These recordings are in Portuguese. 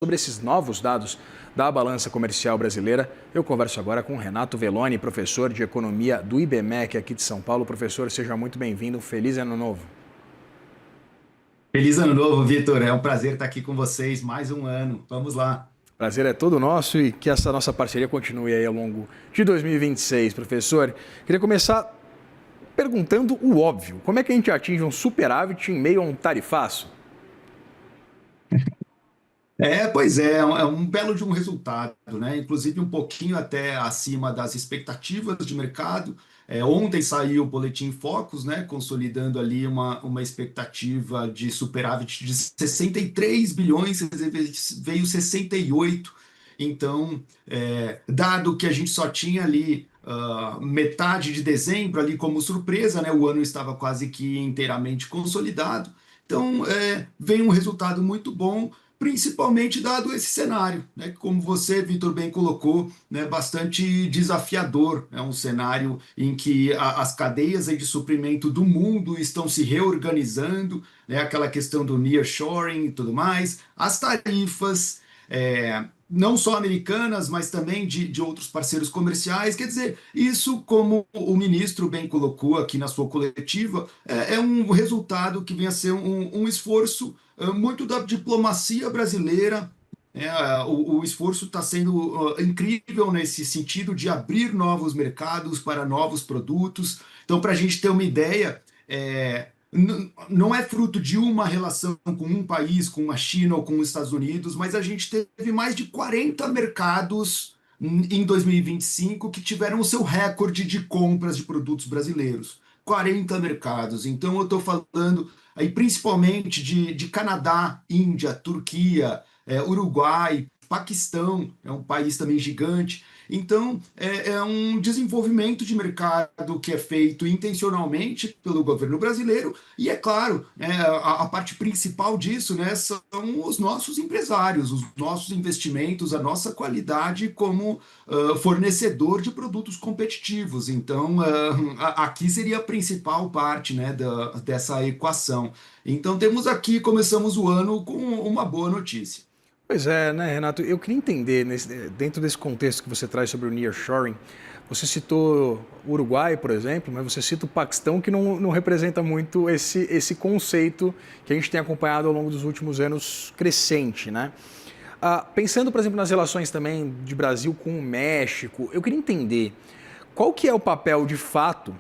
Sobre esses novos dados da balança comercial brasileira, eu converso agora com Renato Veloni, professor de economia do IBMEC aqui de São Paulo. Professor, seja muito bem-vindo. Feliz ano novo. Feliz ano novo, Vitor. É um prazer estar aqui com vocês mais um ano. Vamos lá. Prazer é todo nosso e que essa nossa parceria continue aí ao longo de 2026, professor. Queria começar perguntando o óbvio. Como é que a gente atinge um superávit em meio a um tarifaço? Pois é, é um belo de um resultado, né? Inclusive um pouquinho até acima das expectativas de mercado. Ontem saiu o Boletim Focus, né? Consolidando ali uma expectativa de superávit de 63 bilhões, veio 68. Então, dado que a gente só tinha ali metade de dezembro ali como surpresa, né? O ano estava quase que inteiramente consolidado. Então, vem um resultado muito bom, principalmente dado esse cenário, né, que como você, Vitor, bem colocou, né, bastante desafiador. É um cenário em que as cadeias aí de suprimento do mundo estão se reorganizando, né, aquela questão do nearshoring e tudo mais, as tarifas, não só americanas, mas também de outros parceiros comerciais. Quer dizer, isso, como o ministro bem colocou aqui na sua coletiva, é um resultado que vem a ser um esforço muito da diplomacia brasileira. O esforço está sendo incrível nesse sentido de abrir novos mercados para novos produtos. Então, para a gente ter uma ideia, não é fruto de uma relação com um país, com a China ou com os Estados Unidos, mas a gente teve mais de 40 mercados em 2025 que tiveram o seu recorde de compras de produtos brasileiros. 40 mercados. Então, eu estou falando aí principalmente de Canadá, Índia, Turquia, Uruguai, Paquistão, é um país também gigante. Então, é um desenvolvimento de mercado que é feito intencionalmente pelo governo brasileiro, e é claro, a parte principal disso, né, são os nossos empresários, os nossos investimentos, a nossa qualidade como fornecedor de produtos competitivos. Então, aqui seria a principal parte, né, dessa equação. Então, temos aqui, começamos o ano com uma boa notícia. Pois é, né, Renato? Eu queria entender, dentro desse contexto que você traz sobre o nearshoring, você citou o Uruguai, por exemplo, mas você cita o Paquistão, que não representa muito esse conceito que a gente tem acompanhado ao longo dos últimos anos crescente, né? Pensando, por exemplo, nas relações também de Brasil com o México, eu queria entender qual que é o papel de fato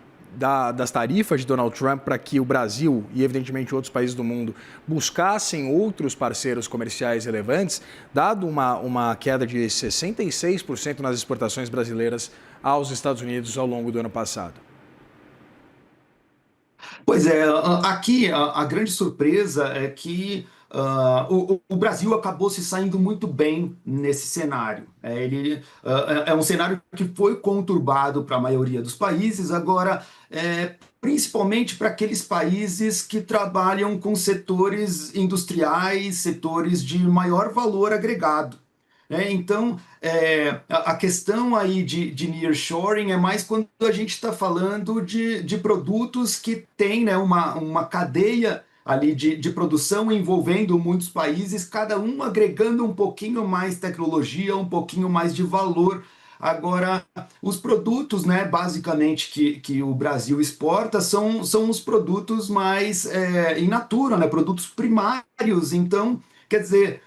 das tarifas de Donald Trump para que o Brasil e, evidentemente, outros países do mundo buscassem outros parceiros comerciais relevantes, dado uma queda de 66% nas exportações brasileiras aos Estados Unidos ao longo do ano passado. Pois é, aqui a grande surpresa é que o Brasil acabou se saindo muito bem nesse cenário. Ele é um cenário que foi conturbado para a maioria dos países, agora, principalmente para aqueles países que trabalham com setores industriais, setores de maior valor agregado. Então, a questão aí de nearshoring é mais quando a gente está falando de produtos que têm, né, uma cadeia ali de produção envolvendo muitos países, cada um agregando um pouquinho mais tecnologia, um pouquinho mais de valor. Agora, os produtos, né, basicamente, que o Brasil exporta são os produtos mais in natura, né, produtos primários. Então, quer dizer,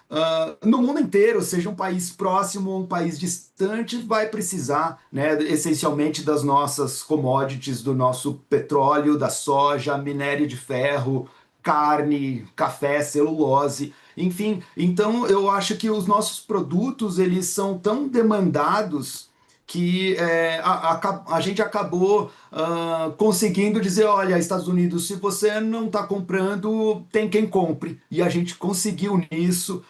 no mundo inteiro, seja um país próximo ou um país distante, vai precisar, né, essencialmente das nossas commodities, do nosso petróleo, da soja, minério de ferro, carne, café, celulose, enfim. Então, eu acho que os nossos produtos eles são tão demandados que a gente acabou conseguindo dizer, olha, Estados Unidos, se você não está comprando, tem quem compre. E a gente conseguiu nisso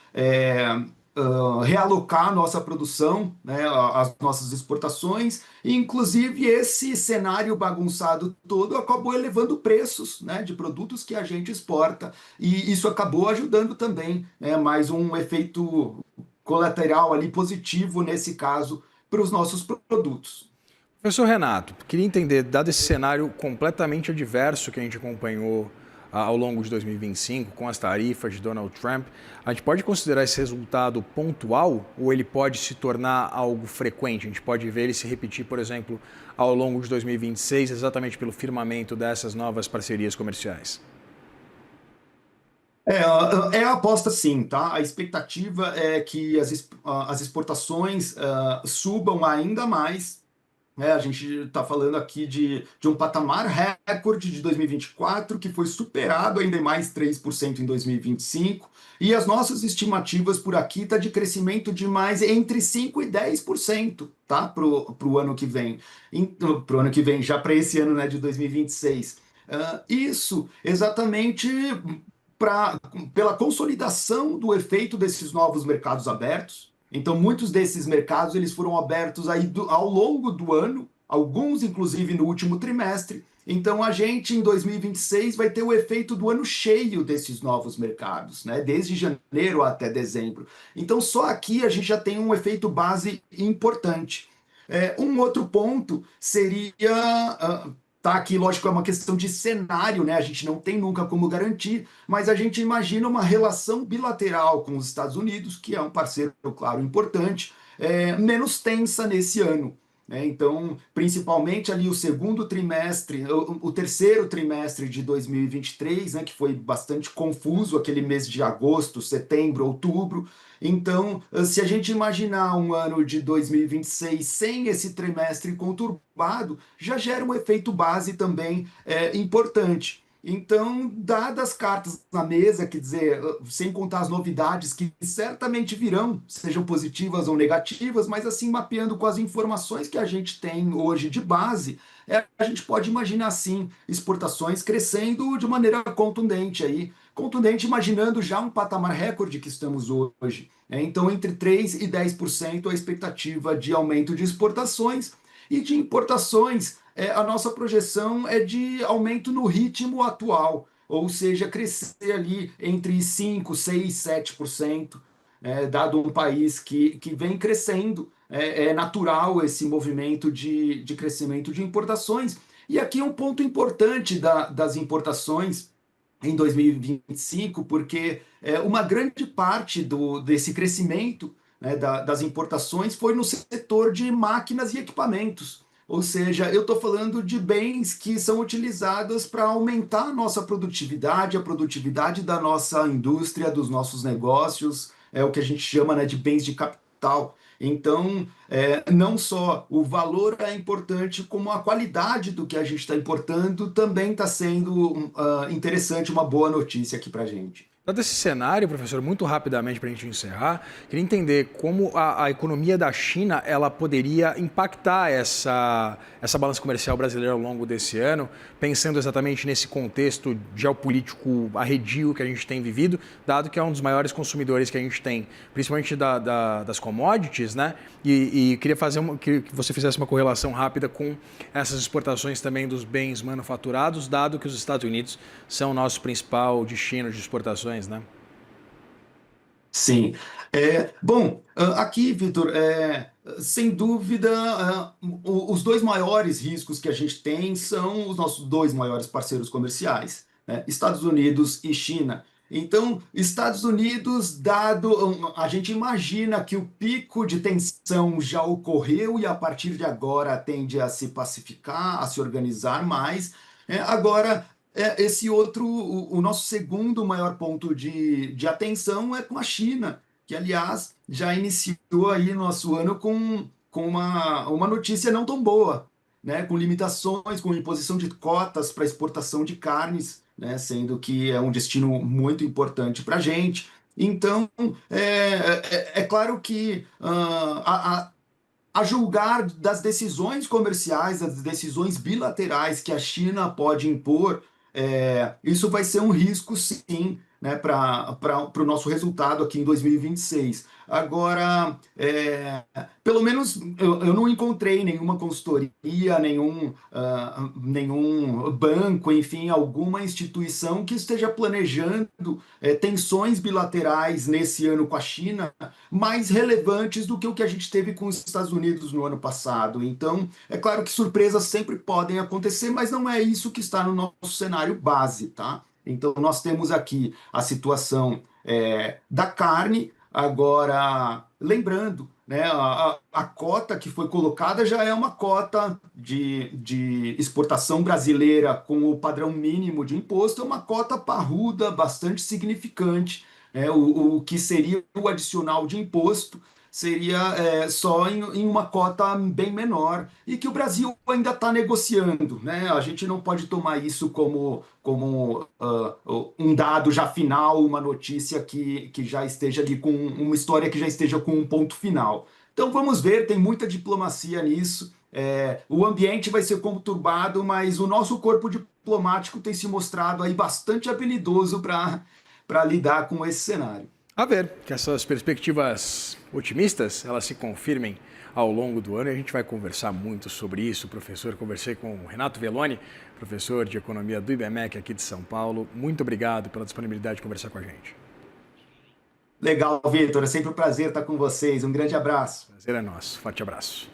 realocar a nossa produção, né, as nossas exportações, e inclusive esse cenário bagunçado todo acabou elevando preços, né, de produtos que a gente exporta, e isso acabou ajudando também, né, mais um efeito colateral ali positivo nesse caso para os nossos produtos. Professor Renato, queria entender, dado esse cenário completamente adverso que a gente acompanhou ao longo de 2025, com as tarifas de Donald Trump, a gente pode considerar esse resultado pontual ou ele pode se tornar algo frequente? A gente pode ver ele se repetir, por exemplo, ao longo de 2026, exatamente pelo firmamento dessas novas parcerias comerciais? É a aposta sim, tá? A expectativa é que as exportações subam ainda mais. A gente está falando aqui de um patamar recorde de 2024, que foi superado ainda em mais 3% em 2025, e as nossas estimativas por aqui tá de crescimento de mais entre 5% e 10%, tá? Para o ano que vem. Para o ano que vem, já para esse ano, né, de 2026. Isso exatamente pela consolidação do efeito desses novos mercados abertos. Então, muitos desses mercados eles foram abertos aí ao longo do ano, alguns inclusive no último trimestre. Então, a gente em 2026 vai ter o efeito do ano cheio desses novos mercados, né? Desde janeiro até dezembro. Então, só aqui a gente já tem um efeito base importante. Um outro ponto seria tá aqui, lógico, é uma questão de cenário, né? A gente não tem nunca como garantir, mas a gente imagina uma relação bilateral com os Estados Unidos, que é um parceiro, claro, importante, menos tensa nesse ano. Né? Então, principalmente ali o segundo trimestre, o terceiro trimestre de 2023, né, que foi bastante confuso, aquele mês de agosto, setembro, outubro. Então, se a gente imaginar um ano de 2026 sem esse trimestre conturbado, já gera um efeito base também importante. Então, dadas as cartas na mesa, quer dizer, sem contar as novidades que certamente virão, sejam positivas ou negativas, mas assim, mapeando com as informações que a gente tem hoje de base, a gente pode imaginar, sim, exportações crescendo de maneira contundente aí, contundente imaginando já um patamar recorde que estamos hoje. Então, entre 3% e 10% a expectativa de aumento de exportações e de importações. A nossa projeção é de aumento no ritmo atual, ou seja, crescer ali entre 5%, 6%, 7%, dado um país que vem crescendo. É natural esse movimento de crescimento de importações. E aqui um ponto importante das importações em 2025, porque uma grande parte desse crescimento, né, das importações foi no setor de máquinas e equipamentos. Ou seja, eu estou falando de bens que são utilizados para aumentar a nossa produtividade, a produtividade da nossa indústria, dos nossos negócios, é o que a gente chama, né, de bens de capital. Então, não só o valor é importante, como a qualidade do que a gente está importando também está sendo interessante, uma boa notícia aqui para a gente. Dado esse cenário, professor, muito rapidamente para a gente encerrar, queria entender como a economia da China ela poderia impactar essa balança comercial brasileira ao longo desse ano, pensando exatamente nesse contexto geopolítico arredio que a gente tem vivido, dado que é um dos maiores consumidores que a gente tem, principalmente das commodities, né? E queria que você fizesse uma correlação rápida com essas exportações também dos bens manufaturados, dado que os Estados Unidos são o nosso principal destino de exportações, né? Sim. Bom, aqui, Vitor, sem dúvida, os dois maiores riscos que a gente tem são os nossos dois maiores parceiros comerciais, né? Estados Unidos e China. Então, Estados Unidos, a gente imagina que o pico de tensão já ocorreu e a partir de agora tende a se pacificar, a se organizar mais. Agora, esse outro, o nosso segundo maior ponto de atenção é com a China, que, aliás, já iniciou aí nosso ano com uma notícia não tão boa, né? Com limitações, com imposição de cotas para exportação de carnes, né? Sendo que é um destino muito importante para a gente. Então, é claro que a julgar das decisões comerciais, das decisões bilaterais que a China pode impor, isso vai ser um risco, sim, né, para o nosso resultado aqui em 2026. Agora, pelo menos eu não encontrei nenhuma consultoria, nenhum banco, enfim, alguma instituição que esteja planejando tensões bilaterais nesse ano com a China mais relevantes do que o que a gente teve com os Estados Unidos no ano passado. Então, é claro que surpresas sempre podem acontecer, mas não é isso que está no nosso cenário base, tá? Então, nós temos aqui a situação da carne, agora, lembrando, né, a cota que foi colocada já é uma cota de exportação brasileira com o padrão mínimo de imposto, é uma cota parruda, bastante significante. O que seria o adicional de imposto seria só em uma cota bem menor e que o Brasil ainda está negociando, né? A gente não pode tomar isso como um dado já final, uma notícia que já esteja ali com uma história que já esteja com um ponto final. Então vamos ver, tem muita diplomacia nisso. O ambiente vai ser conturbado, mas o nosso corpo diplomático tem se mostrado aí bastante habilidoso para lidar com esse cenário. A ver que essas perspectivas otimistas elas se confirmem ao longo do ano e a gente vai conversar muito sobre isso. Professor, conversei com o Renato Velloni, professor de economia do IBMEC aqui de São Paulo. Muito obrigado pela disponibilidade de conversar com a gente. Legal, Vitor. É sempre um prazer estar com vocês. Um grande abraço. Prazer é nosso. Forte abraço.